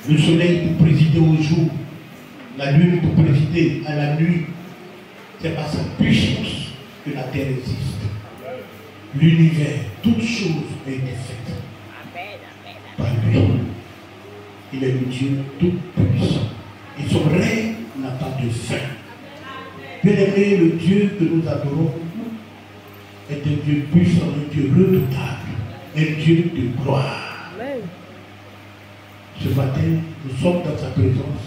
Le soleil pour présider au jour, la lune pour présider à la nuit. C'est par sa puissance que la terre existe. L'univers, toutes choses ont été faites par lui. Il est le Dieu tout-puissant. Et son règne n'a pas de fin. Bien-aimé, le Dieu que nous adorons est un Dieu puissant, un Dieu redoutable, un Dieu de gloire. Ce matin, nous sommes dans sa présence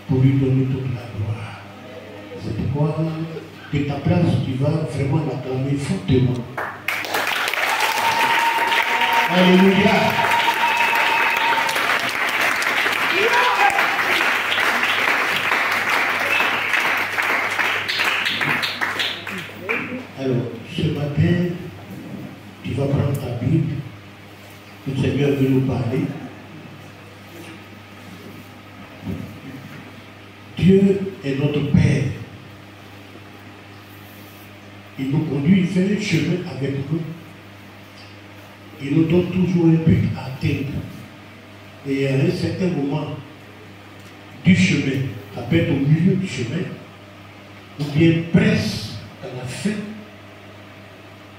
pour lui donner toute la gloire. C'est pourquoi, de ta place, tu vas vraiment l'acclamer fortement. Alléluia. Alors, ce matin, tu vas prendre ta Bible. Le Seigneur veut nous parler. Dieu est notre Père. Il nous conduit, il fait un chemin avec nous. Il nous donne toujours un but à atteindre. Et à un certain moment du chemin, ça peut être au milieu du chemin, ou bien presque à la fin,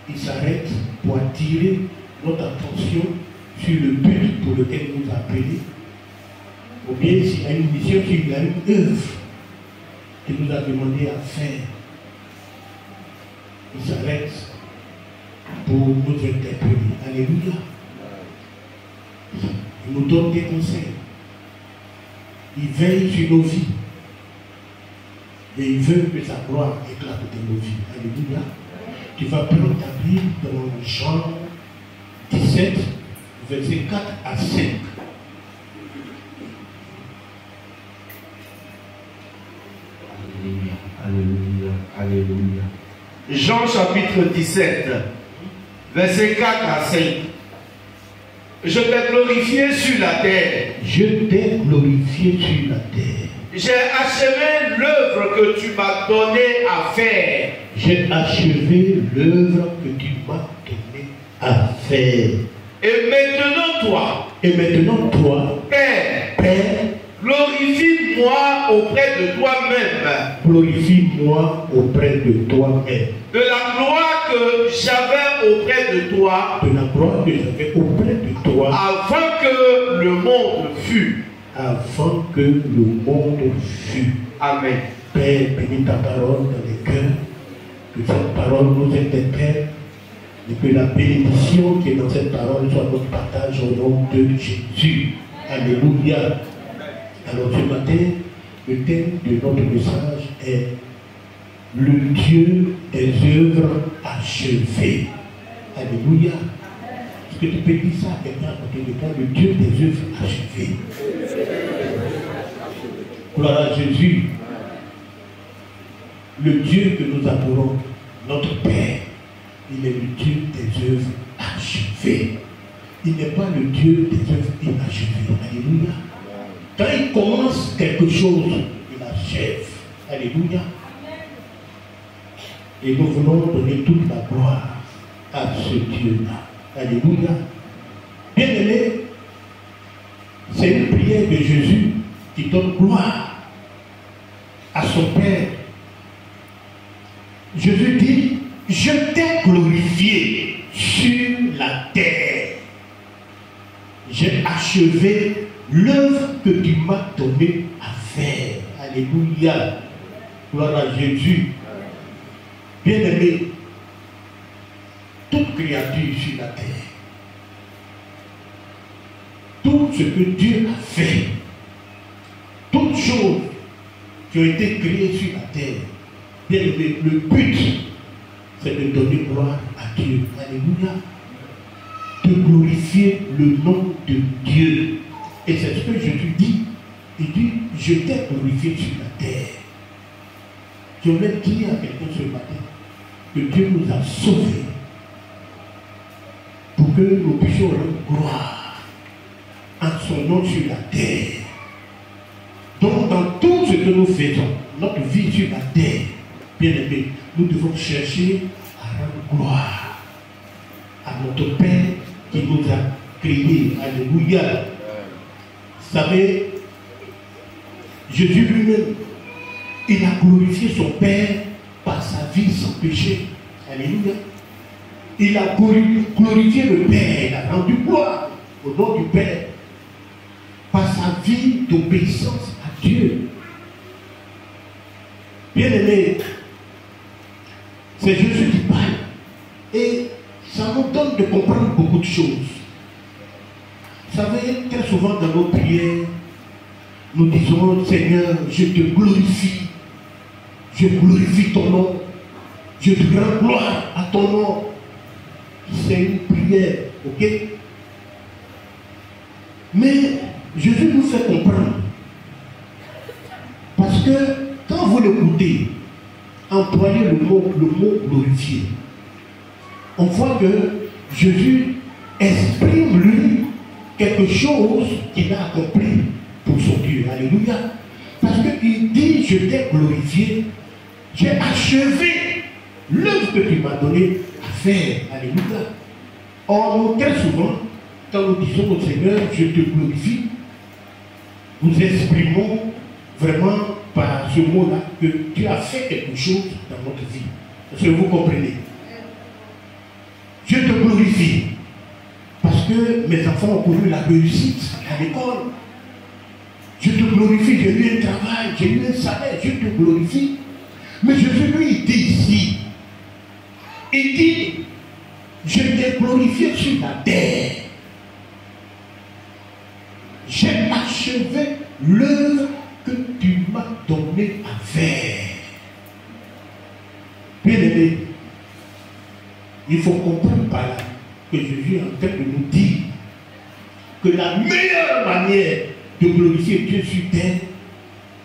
il s'arrête pour attirer notre attention sur le but pour lequel il nous a appelés, ou bien s'il y a une mission, s'il y a une œuvre qu'il nous a demandé à faire. Il s'arrête pour nous interpeller. Alléluia. Il nous donne des conseils. Il veille sur nos vies. Et il veut que sa gloire éclate dans nos vies. Alléluia. Tu vas prendre ta Bible dans Jean 17, versets 4 à 5. Alléluia, alléluia, alléluia. Jean chapitre 17, versets 4 à 5. Je t'ai glorifié sur la terre. Je t'ai glorifié sur la terre. J'ai achevé l'œuvre que tu m'as donné à faire. J'ai achevé l'œuvre que tu m'as donné à faire. Et maintenant toi, Père, glorifie-moi auprès de toi-même. Glorifie-moi auprès de toi-même. De la gloire que j'avais auprès de toi. De la gloire que j'avais auprès de toi. Avant que le monde fût. Avant que le monde fût. Amen. Père, bénis ta parole dans les cœurs. Que cette parole nous interpelle. Et que la bénédiction qui est dans cette parole soit notre partage au nom de Jésus. Alléluia. Alors ce matin, le thème de notre message est le Dieu des œuvres achevées. Alléluia. Est-ce que tu peux dire ça à quelqu'un à côté de toi, le Dieu des œuvres achevées? Gloire à Jésus. Le Dieu que nous appelons notre Père, il est le Dieu des œuvres achevées. Il n'est pas le Dieu des œuvres inachevées. Alléluia. Quand il commence quelque chose, il achève. Alléluia. Et nous voulons donner toute la gloire à ce Dieu-là. Alléluia. Bien-aimé, c'est une prière de Jésus qui donne gloire à son Père. Jésus dit, je t'ai glorifié sur la terre. J'ai achevé l'œuvre que tu m'as donné à faire. Alléluia. Gloire à Jésus. Bien-aimé, toute créature sur la terre, tout ce que Dieu a fait, toutes choses qui ont été créées sur la terre, bien-aimé, le but, c'est de donner gloire à Dieu. Alléluia. De glorifier le nom de Dieu. Et c'est ce que Jésus dit. Il dit, je t'ai glorifié sur la terre. Je vais dire à quelqu'un ce matin que Dieu nous a sauvés pour que nous puissions rendre gloire en son nom sur la terre. Donc dans tout ce que nous faisons, notre vie sur la terre, bien aimé, nous devons chercher à rendre gloire à notre Père qui nous a créés. Alléluia. Vous savez, Jésus lui-même, il a glorifié son Père par sa vie sans péché. Alléluia. Il a glorifié le Père, il a rendu gloire au nom du Père par sa vie d'obéissance à Dieu. Bien-aimé, c'est Jésus qui parle. Et ça nous donne de comprendre beaucoup de choses. Vous savez, très souvent dans nos prières, nous disons, Seigneur, je te glorifie. Je glorifie ton nom. Je te rends gloire à ton nom. C'est une prière, ok? Mais Jésus nous fait comprendre. Parce que quand vous l'écoutez, employez le mot glorifier, on voit que Jésus exprime lui quelque chose qu'il a accompli pour son Dieu. Alléluia. Parce qu'il dit, je t'ai glorifié, j'ai achevé l'œuvre que tu m'as donné à faire. Alléluia. Or, nous, très souvent, quand nous disons au Seigneur, je te glorifie, nous exprimons vraiment par ce mot-là que tu as fait quelque chose dans notre vie. Est-ce que vous comprenez? Je te glorifie parce que mes enfants ont connu la réussite à l'école. Je te glorifie, j'ai eu un travail, j'ai eu un salaire, je te glorifie. Mais Jésus lui dit ici, il dit, je t'ai glorifié sur la terre. J'ai achevé l'œuvre que tu m'as donné à faire. Bien aimé, il faut comprendre par là que Jésus est en train de nous dire que la meilleure manière de glorifier Dieu sur terre,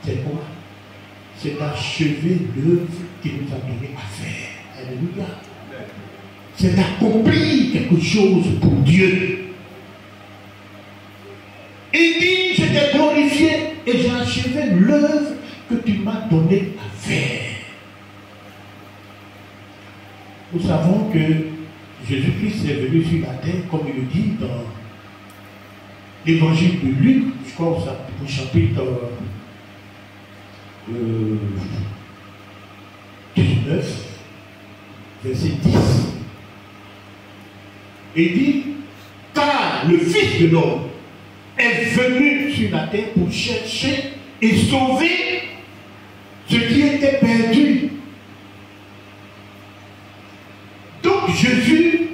c'est quoi? C'est d'achever l'œuvre qu'il nous a donné à faire. Alléluia. C'est d'accomplir quelque chose pour Dieu. Il dit, je t'ai glorifié et j'ai achevé l'œuvre que tu m'as donné à faire. Nous savons que Jésus-Christ est venu sur la terre, comme il le dit dans l'évangile de Luc, je crois au chapitre 19, verset 10. Il dit, car le Fils de l'homme est venu sur la terre pour chercher et sauver ce qui était perdu. Donc Jésus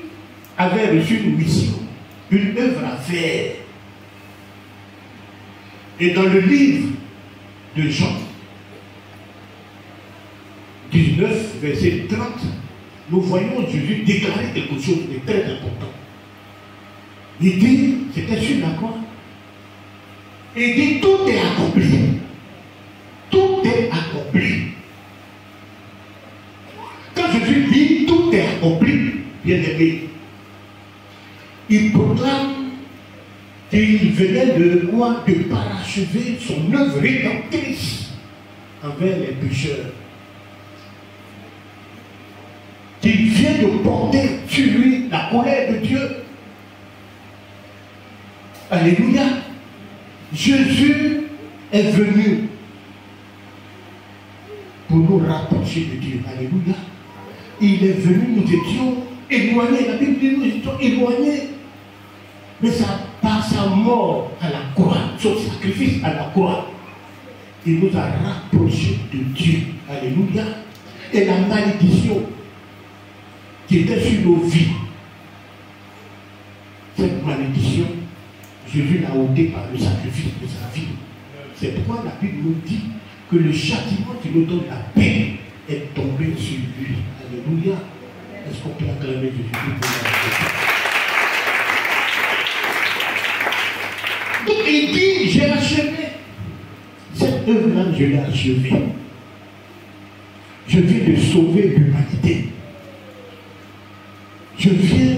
avait reçu une mission, une œuvre à faire. Et dans le livre de Jean 19, verset 30, nous voyons Jésus déclarer quelque chose de très important. Il dit, c'était sur la croix. Il dit, tout est accompli. Tout est accompli. Quand Jésus dit, tout est accompli, bien aimé, il proclame qu'il venait de quoi? De parachever son œuvre rédemptrice envers les pécheurs. Qu'il vient de porter sur lui la colère de Dieu. Alléluia. Jésus est venu pour nous rapprocher de Dieu. Alléluia. Il est venu, nous étions éloignés. La Bible dit nous étions éloignés. Mais ça, par sa mort à la croix, son sacrifice à la croix, il nous a rapprochés de Dieu. Alléluia. Et la malédiction qui était sur nos vies, cette malédiction, Jésus l'a ôtée par le sacrifice de sa vie. C'est pourquoi la Bible nous dit que le châtiment qui nous donne la paix est tombé sur lui. Alléluia. Est-ce qu'on peut acclamer Jésus pour la paix? Donc il dit, j'ai achevé. Cette œuvre-là, je l'ai achevée. Je viens de sauver l'humanité. Je viens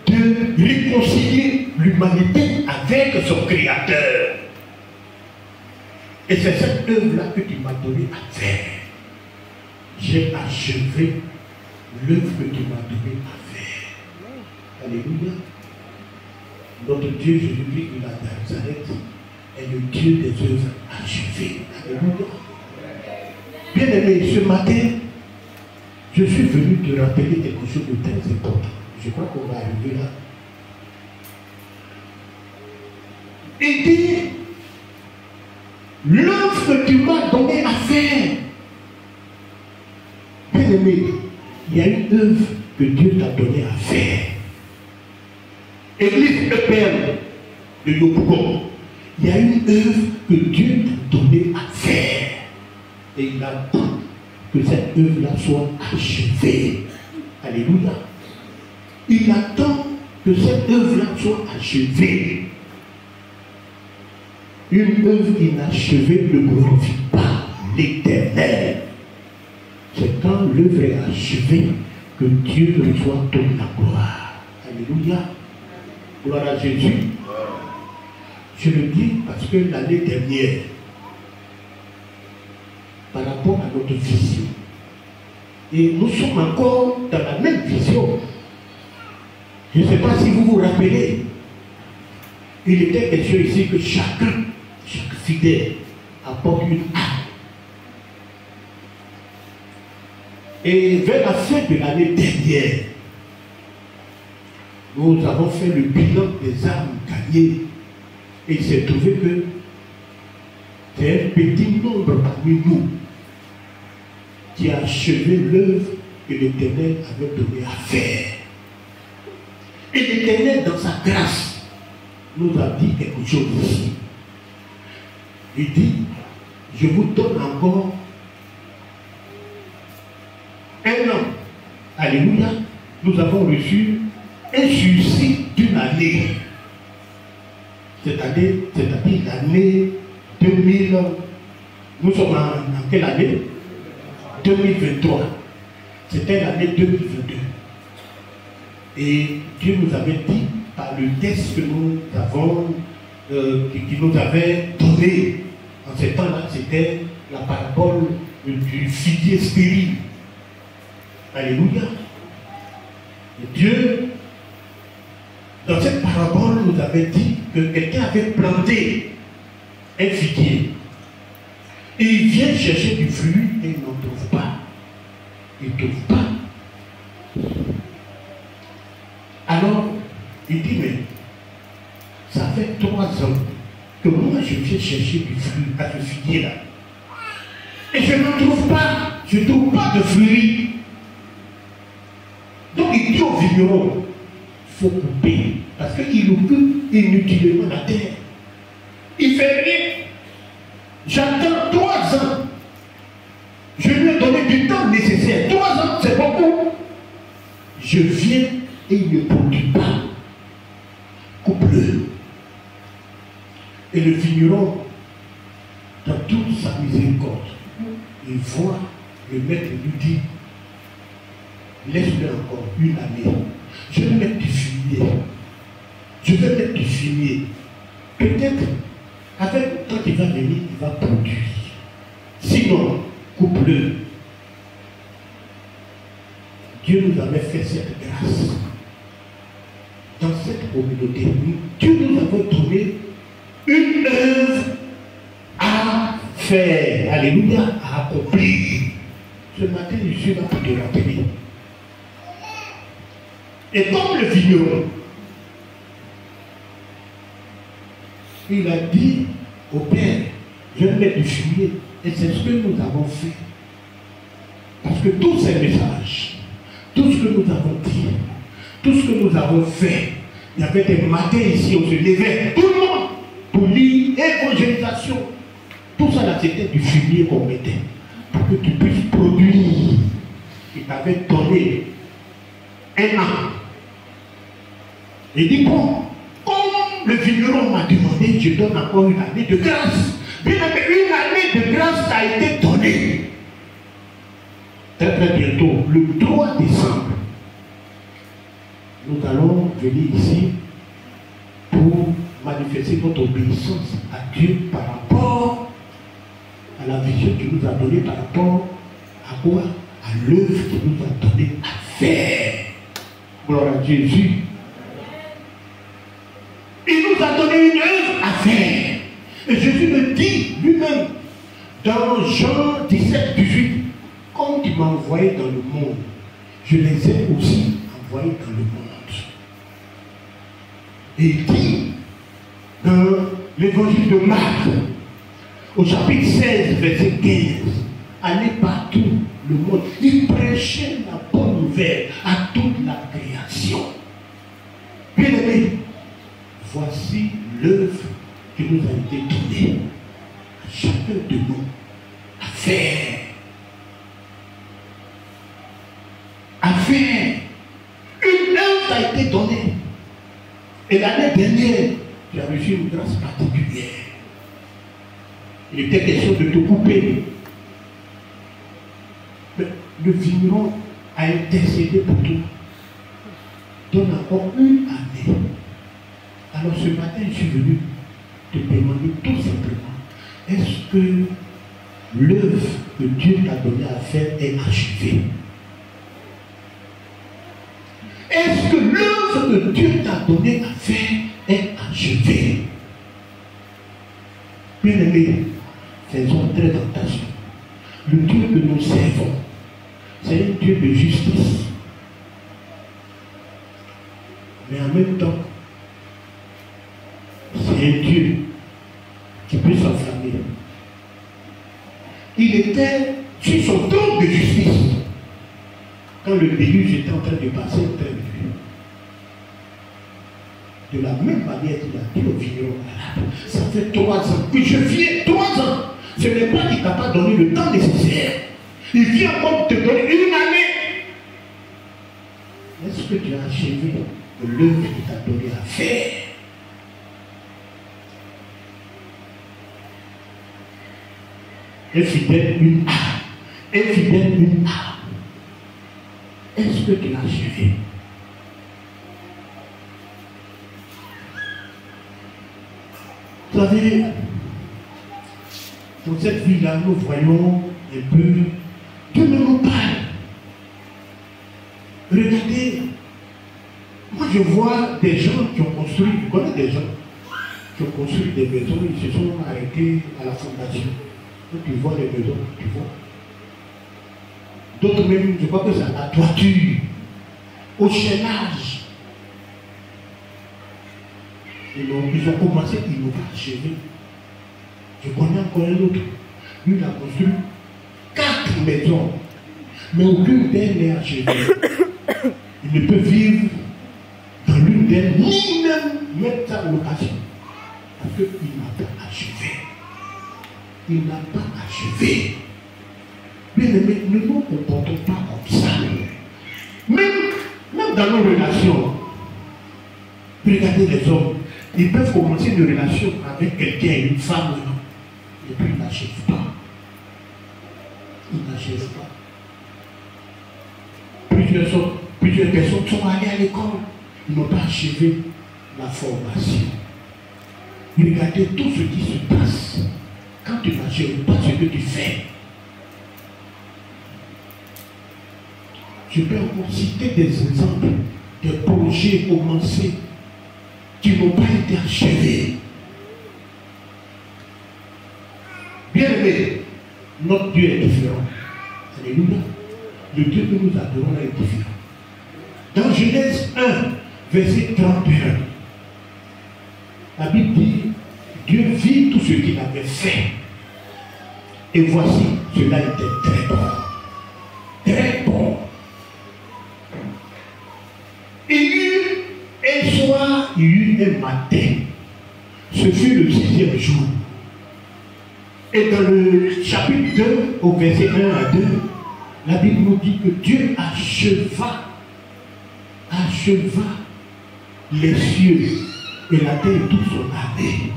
de réconcilier l'humanité avec son Créateur. Et c'est cette œuvre-là que tu m'as donné à faire. J'ai achevé l'œuvre que tu m'as donné à faire. Alléluia. Notre Dieu Jésus-Christ de la Nazareth est le Dieu des œuvres achevées. Alléluia. Bien aimé, ce matin, je suis venu te rappeler quelque chose de très important. Je crois qu'on va arriver là. Il dit, l'œuvre que tu m'as donné à faire. Bien aimé, il y a une œuvre que Dieu t'a donné à faire. Église EPM de Yopougon, il y a une œuvre que Dieu t'a donné à faire. Et il attend que cette œuvre-là soit achevée. Alléluia. Il attend que cette œuvre-là soit achevée. Une œuvre inachevée ne glorifie pas l'Éternel. C'est quand l'œuvre est achevée que Dieu reçoit toute la gloire. Alléluia. Gloire à Jésus. Je le dis parce que l'année dernière, par rapport à notre vision, et nous sommes encore dans la même vision. Je ne sais pas si vous vous rappelez, il était question ici que chaque fidèle apporte une âme. Et vers la fin de l'année dernière, nous avons fait le bilan des âmes gagnées. Et il s'est trouvé que c'est un petit nombre parmi nous qui a achevé l'œuvre que l'Éternel avait donné à faire. Et l'Éternel, dans sa grâce, nous a dit quelque chose ici. Il dit, je vous donne encore un an. Alléluia. Nous avons reçu un sursis d'une année. C'est-à-dire l'année 2000. Nous sommes en quelle année? 2023. C'était l'année 2022. Et Dieu nous avait dit, par le texte que nous avons, qui nous avait donné en ce temps-là, c'était la parabole du figuier stérile. Alléluia. Et Dieu, dans cette parabole, nous avait dit que quelqu'un avait planté un figuier. Et il vient chercher du fruit et il n'en trouve pas. Il ne trouve pas. Alors, il dit, mais ça fait 3 ans que moi je viens chercher du fruit à ce figuier-là. Et je n'en trouve pas. Je ne trouve pas de fruits. Donc il dit au vigneron, il faut couper. Parce qu'il occupe inutilement la terre. Il fait rien. J'attends 3 ans. Je lui ai donné du temps nécessaire. 3 ans, c'est beaucoup. Je viens et il ne produit pas. Coupe-le. Et le vigneron, dans toute sa miséricorde, il voit le maître lui dit, laisse-le encore une année. Je vais mettre du fumier. Je vais mettre du fumier. Peut-être, avec quand il va venir, il va produire. Sinon, coupe-le. Dieu nous avait fait cette grâce. Dans cette communauté, Dieu nous avait donné une œuvre à faire. Alléluia, à accomplir. Ce matin, je suis là pour te rappeler. Et comme le vigneron, il a dit au Père, je vais mettre du fumier. Et c'est ce que nous avons fait. Parce que tous ces messages, tout ce que nous avons dit, tout ce que nous avons fait, il y avait des matins ici, on se levait, tout le monde, pour lire évangélisation. Tout ça là, c'était du fumier qu'on mettait. Pour que tu puisses produire. Il t'avait donné un an. Il dit, bon, comme le vigneron m'a demandé, je donne encore une année de grâce. Bien aimé, une année de grâce t'a été donnée. Très très bientôt, le 3 décembre, nous allons venir ici pour manifester notre obéissance à Dieu par rapport à la vision qu'il nous a donnée, par rapport à quoi? À l'œuvre qu'il nous a donné à faire. Gloire à Jésus. Il nous a donné une œuvre à faire. Et Jésus me dit lui-même dans Jean 17, 18, comme tu m'as envoyé dans le monde, je les ai aussi envoyés dans le monde. Et il dit dans l'évangile de Marc, au chapitre 16, verset 15, allez partout le monde. Il prêchait la bonne nouvelle à toute la création. Bien aimé, voici l'œuvre qui nous a été donnée à chacun de nous à faire. À faire. Une œuvre a été donnée. Et l'année dernière, tu as reçu une grâce particulière. Il était question de te couper. Mais le vigneron a intercédé pour toi. Donne encore une année. Alors ce matin, je suis venu te demander tout simplement, est-ce que l'œuvre que Dieu t'a donné à faire est achevée? Est-ce que l'œuvre que que Dieu t'a donné à faire est achevé. Bien-aimés, faisons très attention. Le Dieu que nous servons, c'est un Dieu de justice. Mais en même temps, c'est un Dieu qui peut s'enflammer. Il était sur son trône de justice quand le déluge était en train de passer près de lui. De la même manière qu'il a dit au vigneron, ça fait 3 ans que je viens, 3 ans. Ce n'est pas qu'il ne t'a pas donné le temps nécessaire. Il vient encore te donner 1 année. Est-ce que tu as achevé l'œuvre qu'il t'a donné à faire? Infidèle, une âme. Infidèle, une âme. Est-ce que tu l'as achevé? Vous savez, dans cette vie-là, nous voyons un peu, Dieu ne nous parle. Regardez, moi je vois des gens qui ont construit, je connais des gens qui ont construit des maisons, ils se sont arrêtés à la fondation. Donc tu vois les maisons, tu vois. D'autres même, je crois que c'est à la toiture, au chaînage. Ils ont commencé, ils n'ont pas achevé. Je connais encore un autre. Lui, il a construit 4 maisons, mais aucune d'elles n'est achevée. Il ne peut vivre dans l'une d'elles, ni même mettre sa location. Parce qu'il n'a pas achevé. Il n'a pas achevé. Bien aimé, ne nous comportons pas comme ça. Même dans nos relations, regardez les hommes. Ils peuvent commencer une relation avec quelqu'un, une femme, et puis ils n'achèvent pas. Ils n'achèvent pas. Plusieurs personnes sont allées à l'école, ils n'ont pas achevé la formation. Regardez tout ce qui se passe quand tu n'achèves pas ce que tu fais. Je peux encore citer des exemples de projets commencés qui n'ont pas été achevés. Bien aimé, notre Dieu est différent. Alléluia. Le Dieu que nous adorons est différent. Dans Genèse 1, verset 31, la Bible dit, Dieu vit tout ce qu'il avait fait. Et voici, cela était très bon. Très bon. Il y eut un soir, il y eut un matin. Ce fut le 6e jour. Et dans le chapitre 2, au verset 1 à 2, la Bible nous dit que Dieu acheva les cieux et la terre et tout son armée.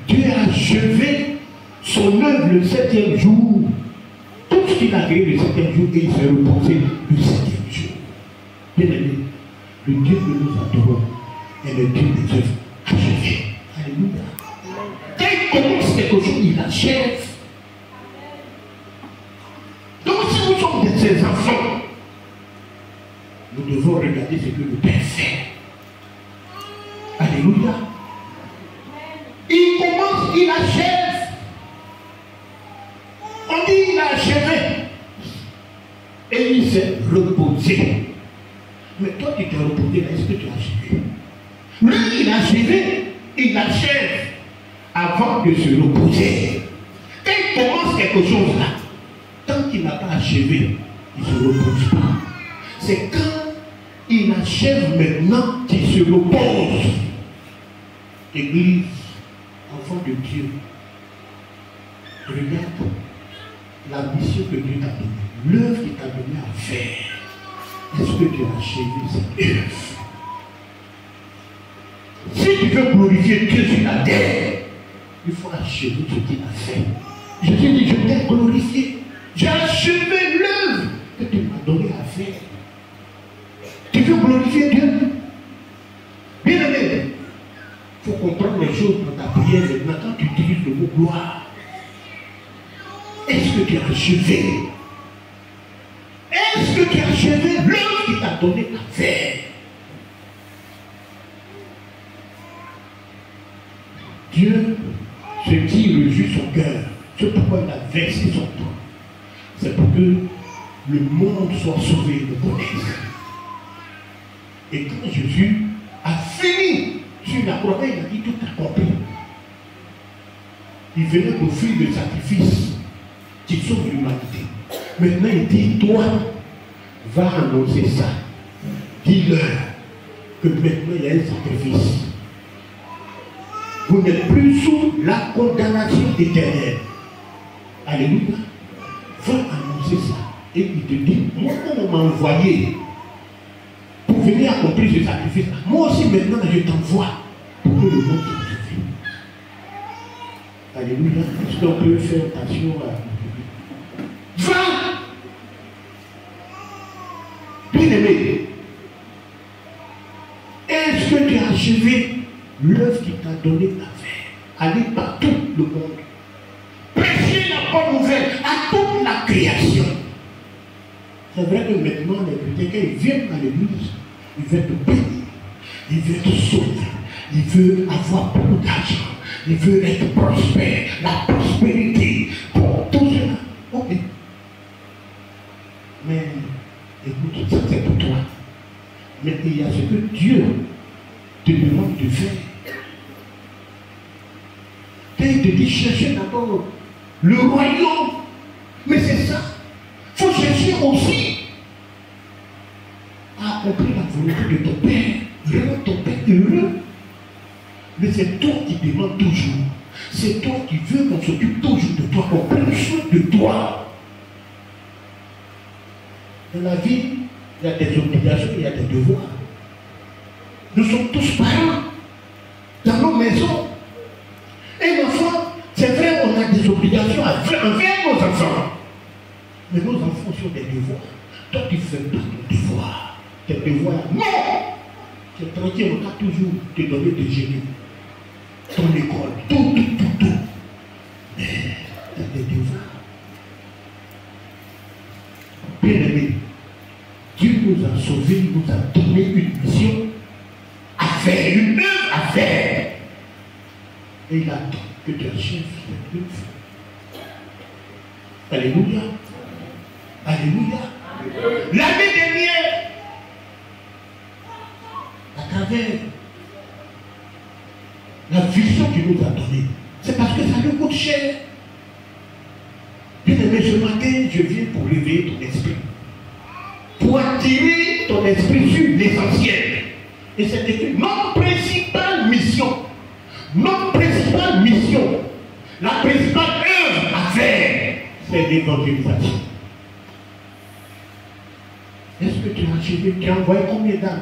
Dieu a achevé son œuvre le 7e jour. Tout ce qu'il a créé le 7e jour, et il s'est reposé le 7e jour. Bien aimé, le Dieu que nous adorons est le Dieu des œuvres achevées. Alléluia. Dès qu'il commence quelque chose, il achève. Donc si nous sommes de ses enfants, nous devons regarder ce que le Père fait. Alléluia. Il commence, il achève. On dit il a achevé. Et il s'est reposé. Mais toi tu t'es reposé, là, est-ce que tu as achevé? Lui il a achevé, il achève avant de se reposer. Quand il commence quelque chose là, tant qu'il n'a pas achevé, il ne se repose pas. C'est quand il achève maintenant qu'il se repose. Église, enfant de Dieu, regarde la mission que Dieu t'a donnée, l'œuvre qu'il t'a donnée à faire. Est-ce que tu as achevé cette œuvre? Si tu veux glorifier Dieu sur la terre, il faut achever ce qu'il a fait. Jésus dit, je t'ai glorifié. J'ai achevé l'œuvre que tu m'as donné à faire. Tu veux glorifier Dieu? Bien aimé, il faut comprendre les choses dans ta prière. Maintenant, quand tu utilises le mot gloire, est-ce que tu as achevé? Est-ce que tu as achevé l'œuvre qu'il t'a donné à faire? Dieu, ce qui réjouit son cœur, ce pourquoi il a versé son temps, c'est pour que le monde soit sauvé de connaisse. Et quand Jésus a fini sur la croix, il a dit tout accompli. Il venait d'offrir le sacrifice qui sauve l'humanité. Maintenant, il dit, toi, va annoncer ça. Dis-leur que maintenant, il y a un sacrifice. Vous n'êtes plus sous la condamnation éternelle. Alléluia. Va annoncer ça. Et il te dit, moi, on m'a envoyé pour venir accomplir ce sacrifice. Moi aussi, maintenant, je t'envoie pour que le monde soit sauvé. Alléluia. Est-ce qu'on peut faire attention à... Va! Bien-aimé, est-ce que tu as achevé l'œuvre qu'il t'a donné à faire? Aller par tout le monde. Prêcher la bonne nouvelle à toute la création. C'est vrai que maintenant, les chrétiens, quand ils viennent à l'église, ils veulent te bénir, ils veulent te sauver, ils veulent avoir beaucoup d'argent, ils veulent être prospères, la prospérité, pour tout cela. Ok. Mais, écoute, ça c'est pour toi. Mais il y a ce que Dieu te demande de faire. Quand il te dit chercher d'abord le royaume, mais c'est ça. Il faut chercher aussi à accomplir la volonté de ton Père. Rends ton Père heureux. Mais c'est toi qui demandes toujours. C'est toi qui veux qu'on s'occupe toujours de toi, qu'on prenne soin de toi. Dans la vie, il y a des obligations, il y a des devoirs. Nous sommes tous parents dans nos maisons. Et l'enfant, c'est vrai, on a des obligations envers nos enfants. Mais nos enfants sont des devoirs. Toi, tu fais pas ton devoir. Tes devoirs, non! Tu es tranquille, on t'a toujours te donné de génie. Ton école, tout. Mais tu as des devoirs. Bien-aimé, Dieu nous a sauvés, il nous a donné une mission à faire, une œuvre à faire. Et il attend que tu achèves cette œuvre. Alléluia. Alléluia. L'année dernière, à travers la vision qu'il nous a donnée, c'est parce que ça nous coûte cher. Bien aimé, ce matin, je viens pour réveiller ton esprit. Pour attirer ton esprit sur l'essentiel. Et c'est écrit, notre principale mission, la principale œuvre à faire, c'est l'évangélisation. Est-ce que tu as achevé, tu as envoyé combien d'âmes?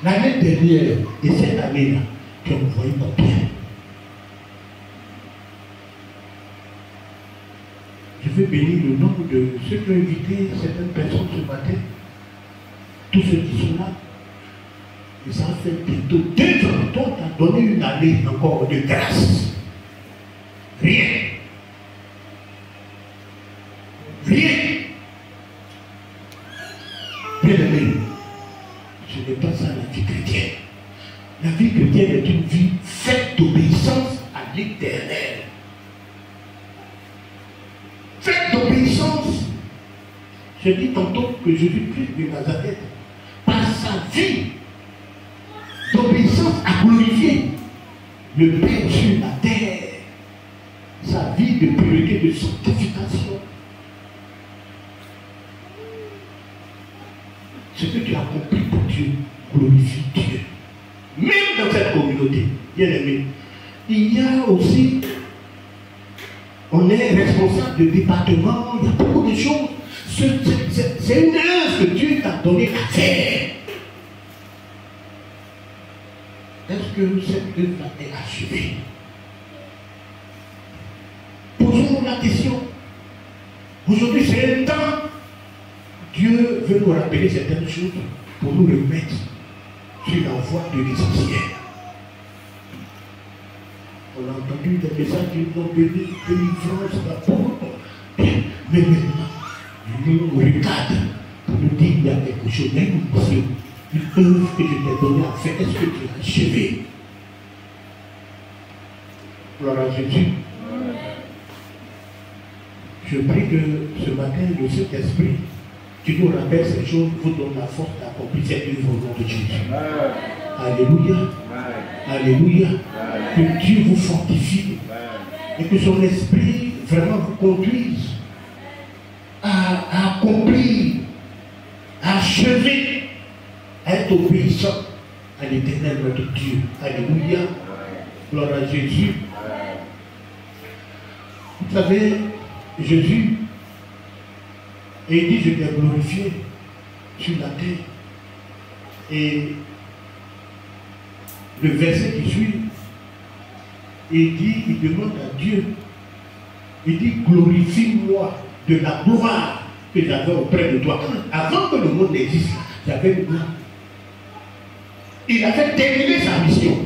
L'année dernière et cette année-là, tu as envoyé combien? Je veux bénir le nom de ceux qui ont invité certaines personnes ce matin, tous ceux qui sont là. Et ça fait bientôt 2 ans, toi tu as donné une année encore de grâce. Rien. Bien aimé, ce n'est pas ça la vie chrétienne. La vie chrétienne est une vie faite d'obéissance à l'Éternel. Faite d'obéissance. Je dis tantôt que Jésus-Christ de Nazareth, par sa vie d'obéissance, a glorifié le Père sur la terre. Sa vie de pureté, de sanctification. Ce que tu as compris pour Dieu, glorifie Dieu. Même dans cette communauté, bien aimé, il y a aussi, on est responsable de département, il y a beaucoup de choses. C'est une œuvre que Dieu t'a donné à faire. Est-ce que cette œuvre est achevée? Posons-nous la question. Aujourd'hui, c'est un temps. Dieu veut nous rappeler certaines choses pour nous remettre sur la voie de l'essentiel. On a entendu des messages qui nous ont béni, délivrance, mais maintenant, il nous regarde pour nous dire qu'il y a quelque chose, il y a une mission, une œuvre que je t'ai donnée à faire. Est-ce que tu as achevé? Gloire à Jésus. Je prie que ce matin, le Saint-Esprit, qui nous rappelle ces choses, vous donne la force d'accomplir cette œuvre au nom de Jésus. Alléluia. Alléluia. Que Dieu vous fortifie et que son esprit vraiment vous conduise à accomplir, à achever, à être obéissant à l'Éternel notre Dieu. Alléluia. Gloire à Jésus. Vous savez, Jésus, et il dit, je t'ai glorifié sur la terre. Et le verset qui suit, il dit, il demande à Dieu, il dit, glorifie-moi de la gloire que j'avais auprès de toi. Avant que le monde n'existe, j'avais une gloire. Il avait terminé sa mission.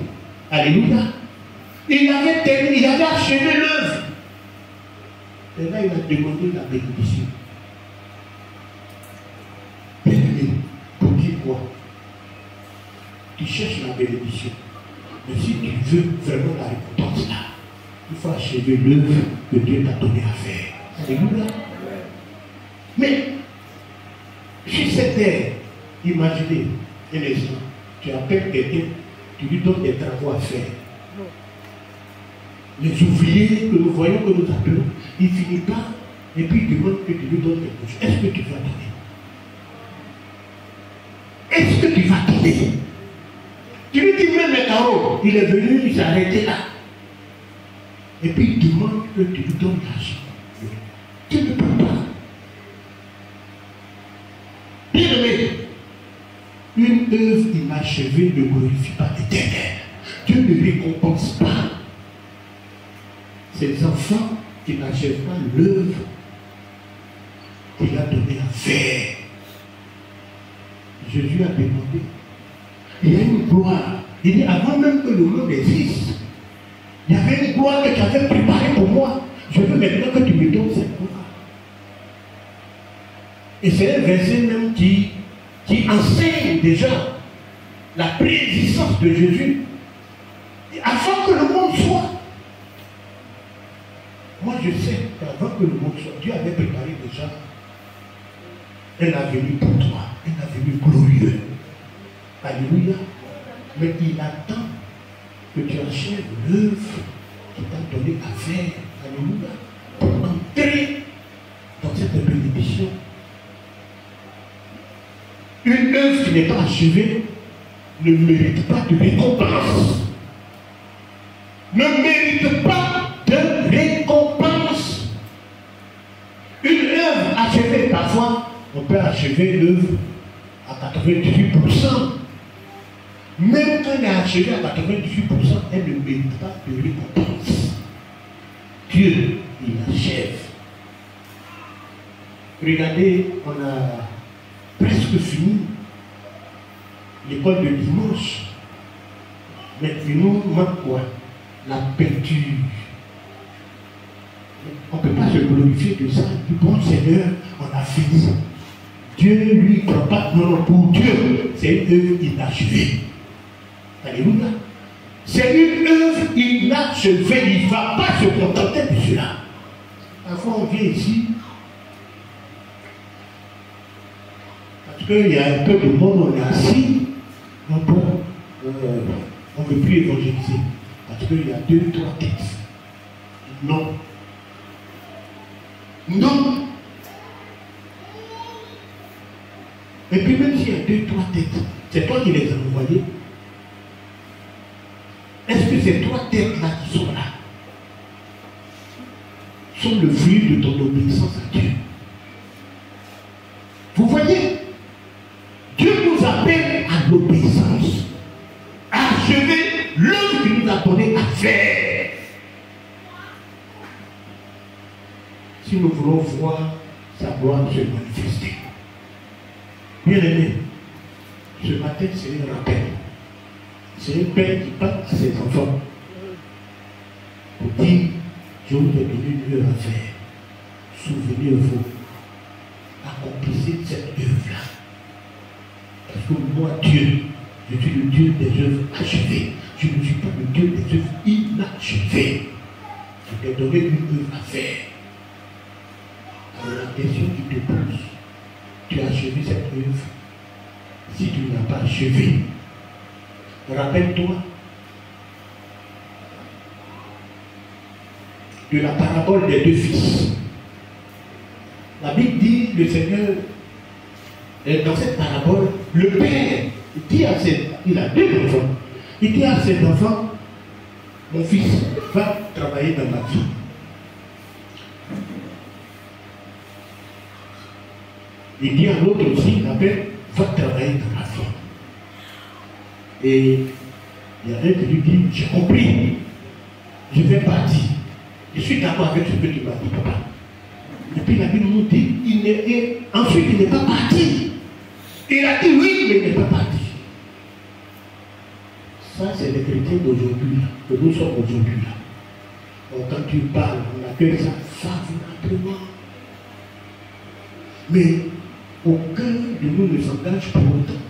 Alléluia. Il avait terminé, il avait achevé l'œuvre. Et là, il a demandé la bénédiction. Bien-aimé, pour dire quoi? Tu cherches la bénédiction. Mais si tu veux vraiment la récompense là, il faut achever l'œuvre que Dieu t'a donné à faire. Alléluia. Mais, sur cette terre, imaginez un instant, tu appelles quelqu'un, tu lui donnes des travaux à faire. Les ouvriers que nous voyons, que nous appelons, ils ne finissent pas, et puis ils demandent que tu lui donnes quelque chose. Est-ce que tu vas donner? Est-ce que tu vas donner? Tu lui dis même les carreaux, il est venu, il s'est arrêté là. Et puis il demande que tu lui donnes l'argent. Tu ne peux pas. Bien aimé, une œuvre inachevée ne glorifie pas l'Éternel. Dieu ne récompense pas ces enfants qui n'achèvent pas l'œuvre qu'il a donnée à faire. Jésus a demandé. Il y a une gloire. Il dit, avant même que le monde existe, il y avait une gloire que tu avais préparée pour moi. Je veux maintenant que tu me donnes cette gloire. Et c'est un verset même qui enseigne déjà la préexistence de Jésus. Et avant que le monde soit. Moi je sais qu'avant que le monde soit, Dieu avait préparé déjà un avenir pour toi, un avenir glorieux. Alléluia. Mais il attend que tu achèves l'œuvre qu'il t'a donné à faire. Alléluia. Pour entrer dans cette bénédiction. Une œuvre qui n'est pas achevée ne mérite pas de récompense. Ne mérite pas de récompense. Une œuvre achevée, parfois, on peut achever l'œuvre à 98%. Même quand elle est achevée à 98%, elle ne mérite pas de récompense. Dieu, il achève. Regardez, on a presque fini l'école de dimanche. Mais il nous manque quoi? La peinture. On ne peut pas se glorifier de ça. Du bon Seigneur, on a fini. Dieu lui ne prend pas. Non, pour Dieu, c'est une œuvre inachevée. Alléluia. C'est une œuvre inachevée. Il ne va pas se contenter de cela. Parfois, on vient ici. Parce qu'il y a un peu de monde, on est assis. Donc, on ne veut plus évangéliser. Parce qu'il y a 2, 3 textes. Non. Non. Et puis même s'il y a 2, 3 textes, c'est toi qui les as envoyés. Est-ce que ces 3 textes-là qui sont là sont le fruit de ton obéissance à Dieu? Vous voyez, Dieu nous appelle à l'obéissance, à achever l'œuvre qu'il nous a donné à faire. Si nous voulons voir sa gloire se manifester. Bien aimé, ce matin c'est un rappel. C'est un père qui parle à ses enfants pour dire, je vous ai donné une œuvre à faire. Souvenez-vous, accomplissez cette œuvre-là. Parce que moi, Dieu, je suis le Dieu des œuvres achevées. Je ne suis pas le Dieu des œuvres inachevées. Je t'ai donné une œuvre à faire. Alors la question qui te pose, tu as achevé cette œuvre. Si tu ne l'as pas achevé, rappelle-toi de la parabole des deux fils. La Bible dit, le Seigneur, dans cette parabole, le père dit à il a deux enfants, il dit à ses enfants, mon fils, va travailler dans ma vie. Il dit à l'autre aussi, va travailler dans ma vie. Et il y a un qui lui dit, j'ai compris, je vais partir. Je suis d'accord avec ce que tu m'as dit, papa. Et puis la Bible nous dit, ensuite il n'est pas parti. Il a dit oui, mais il n'est pas parti. Ça, c'est les chrétiens d'aujourd'hui, que nous sommes aujourd'hui là. Donc, quand tu parles, on accueille ça favorablement. Mais aucun de nous ne s'engage pour autant.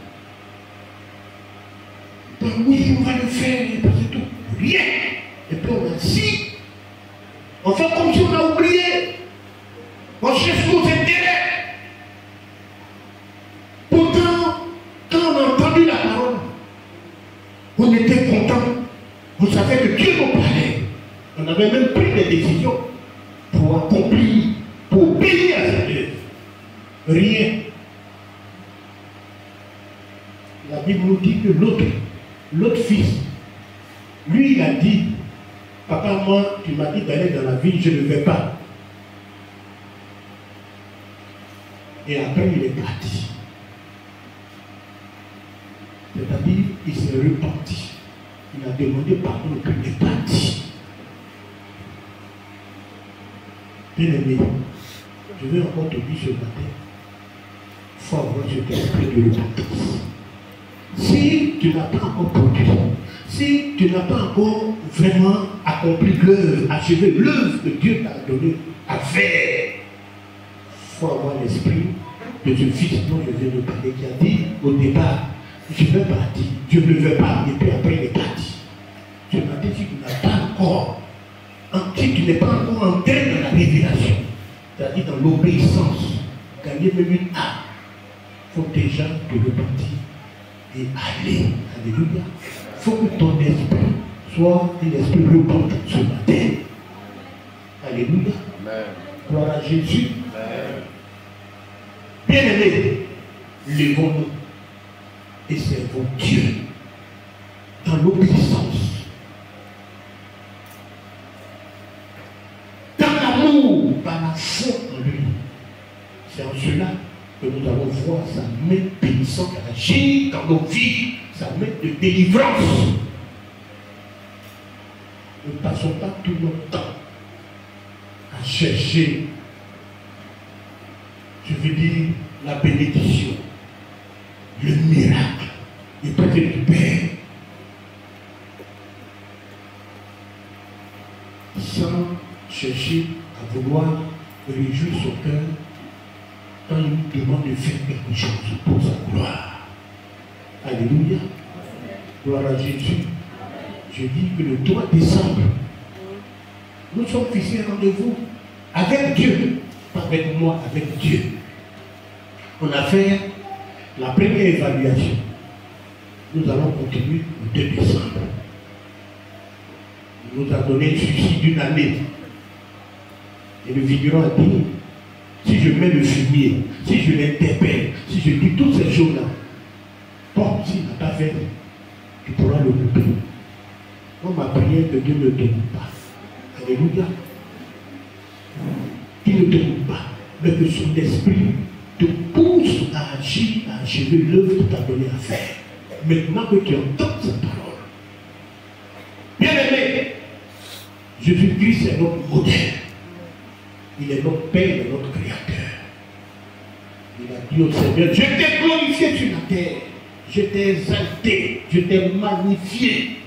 Donc oui, on va le faire, et puis c'est tout. Rien. Et puis on a si. On fait comme si on a oublié. On cherche nos intérêts. Pourtant, quand on a entendu la parole, on était content. On savait que Dieu nous parlait. On avait même pris des décisions pour accomplir, pour obéir à cette œuvre. Rien. La Bible nous dit que l'autre fils, lui, il a dit, papa, moi, tu m'as dit d'aller dans la ville, je ne vais pas. Et après, il est parti. C'est-à-dire, il s'est repenti. Il a demandé pardon et puis il est parti. Bien-aimé, je vais encore te dire ce matin, il faut avoir cet esprit de repentance. Si tu n'as pas encore produit, si tu n'as pas encore vraiment accompli l'œuvre, achevé l'œuvre que Dieu t'a donné à faire, il faut avoir l'esprit de ce fils dont je viens de parler, qui a dit au départ, je vais partir, je ne veux pas, et puis après il est parti. Je m'as dit, si tu n'as pas encore, si tu n'es pas encore entré dans la révélation, c'est-à-dire dans l'obéissance, gagner même une âme, il faut déjà te repentir et aller. Alléluia. Il faut que ton esprit soit un esprit repentant ce matin. Alléluia. Amen. Gloire à Jésus. Bien-aimés, levons-nous et servons Dieu dans l'obéissance, dans l'amour, par la foi en lui. C'est en cela que nous allons voir sa main bénissante agir dans nos vies, sa main de délivrance. Ne passons pas tout notre temps à chercher, je veux dire, la bénédiction, le miracle, le prêter du Père, sans chercher à vouloir réjouir son cœur quand il nous demande de faire quelque chose pour sa gloire. Alléluia. Gloire à Jésus. Je dis que le 3 décembre, nous sommes fixés un rendez-vous avec Dieu, pas avec moi, avec Dieu. On a fait la première évaluation. Nous allons continuer le 2 décembre. Il nous a donné une subside d'une année. Et le vigneron a dit, si je mets le fumier, si je l'interpelle, si je dis toutes ces choses-là, bon, s'il n'a pas fait, tu pourras le couper. Moi, ma prière que Dieu ne te coupe pas. Alléluia. Qu'il ne te coupe pas, mais que son esprit te pousse à agir, à achever l'œuvre que tu as donné à faire. Maintenant que tu entends sa parole. Bien-aimé, Jésus-Christ est notre modèle. Il est notre Père et notre Créateur. Il a dit au Seigneur, je t'ai glorifié sur la terre, je t'ai exalté, je t'ai magnifié.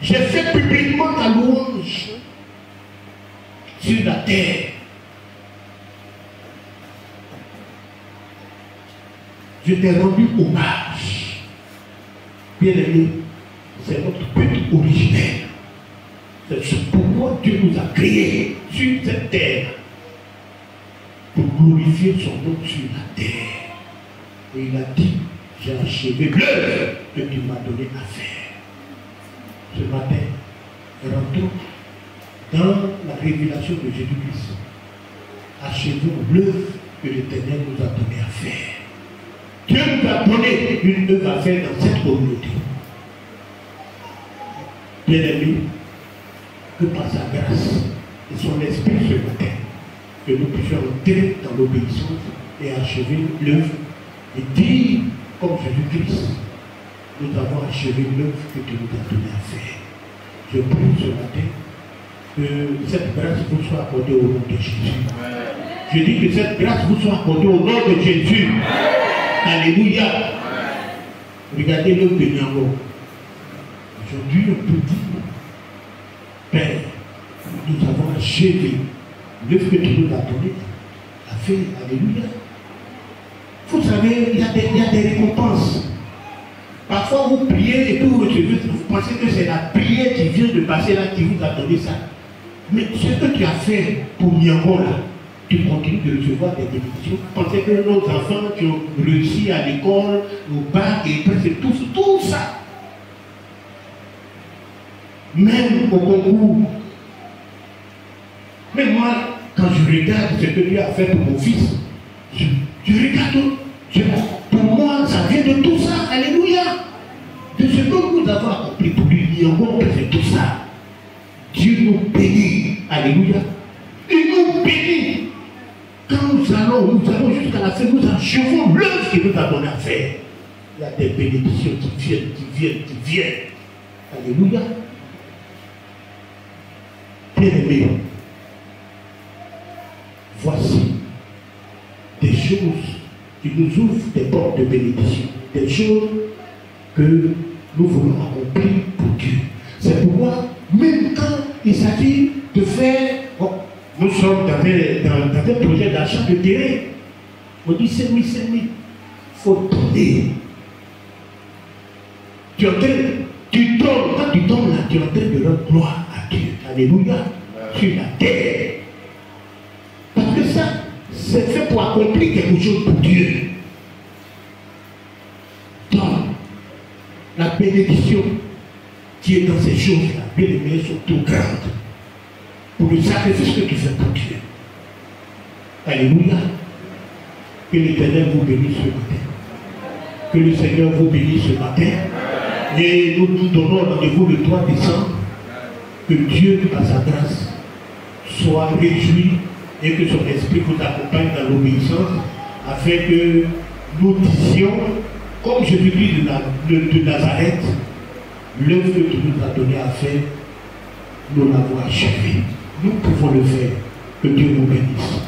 J'ai fait publiquement ta louange sur la terre. Je t'ai rendu hommage. Bien-aimé, c'est notre but originel. C'est pourquoi Dieu nous a créés sur cette terre, pour glorifier son nom sur la terre. Et il a dit, j'ai achevé l'œuvre que tu m'as donné à faire. Ce matin, rentrons dans la révélation de Jésus-Christ. Achevons l'œuvre que l'Éternel nous a donné à faire. Dieu nous a donné une œuvre à faire dans cette communauté. Bien-aimés, que par sa grâce et son esprit ce matin, que nous puissions entrer dans l'obéissance et achever l'œuvre et dire, comme Jésus-Christ, nous avons achevé l'œuvre que tu nous as donné à faire. Je prie ce matin que cette grâce vous soit accordée au nom de Jésus. Je dis que cette grâce vous soit accordée au nom de Jésus. Alléluia. Regardez l'œuvre de Niango. Aujourd'hui, on peut dire, Père, nous avons achevé l'œuvre que tu nous as donné à faire. Alléluia. Vous savez, il y a des récompenses. Parfois, vous priez et puis vous recevez, vous pensez que c'est la prière qui vient de passer là qui vous a donné ça. Mais ce que tu as fait pour Niango là, tu continues de recevoir des bénédictions. Pensez que nos enfants qui ont réussi à l'école, au bac et presque tout ça. Même au concours. Mais moi, quand je regarde ce que Dieu a fait pour mon fils, je regarde, pour moi, ça vient de tout ça. Alléluia. De ce que nous avons accompli pour lui, Niango fait tout ça. Dieu nous bénit. Alléluia. Il nous bénit. Quand nous allons jusqu'à la fin, nous achevons l'œuvre qu'il nous a donné à faire. Il y a des bénédictions qui viennent. Alléluia. Bien-aimés, voici des choses qui nous ouvrent des portes de bénédiction, des choses que nous voulons accomplir pour Dieu. C'est pourquoi, même quand il s'agit de faire, nous sommes dans un projet d'achat de terrain, on dit 5 000, il faut donner. Tu donnes, quand tu donnes là, tu es en train de rendre gloire à Dieu. Alléluia. Sur la terre. Parce que ça, c'est fait pour accomplir quelque chose pour Dieu. Donc, la bénédiction qui est dans ces choses-là, bien aimées, sont trop grandes. Pour le sacrifice que tu fais pour Dieu. Alléluia. Que l'Éternel vous bénisse ce matin. Que le Seigneur vous bénisse ce matin. Et nous nous donnons rendez-vous le 3 décembre. Que Dieu, par sa grâce, soit réjoui et que son esprit vous accompagne dans l'obéissance afin que nous disions, comme Jésus-Christ de Nazareth, l'œuvre que tu nous as donné à faire, nous l'avons achevée. Nous pouvons le faire. Que Dieu nous bénisse.